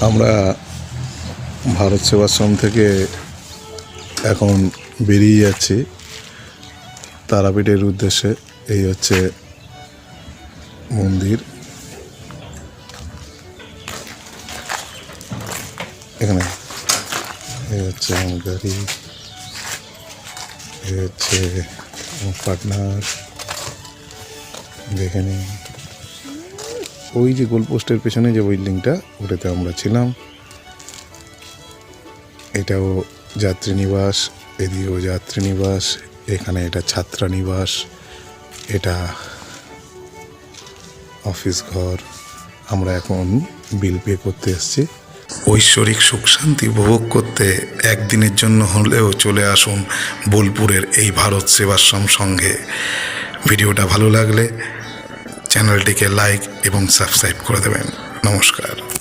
আমরা ভারত সেবাশ্রম থেকে এখন বেরিয়ে যাচ্ছি তারাপীঠের উদ্দেশ্যে। এই হচ্ছে মন্দির। এখানে এই হচ্ছে আমার গাড়ি, এই হচ্ছে আমার পার্টনার। দেখে নিন ওই যে গোলপোস্টের পেছনে যে বিল্ডিংটা, ওটাতে আমরা ছিলাম। এটাও যাত্রীনিবাস, এদিকেও যাত্রীনিবাস, এখানে এটা ছাত্রানিবাস, এটা অফিস ঘর। আমরা এখন বিল পে করতে এসেছি। ঐশ্বরিক সুখ শান্তি উপভোগ করতে একদিনের জন্য হলেও চলে আসুন বোলপুরের এই ভারত সেবাশ্রম সংঘে। ভিডিওটা ভালো লাগলে চ্যানেলটিকে লাইক এবং সাবস্ক্রাইব করে দেবেন। নমস্কার।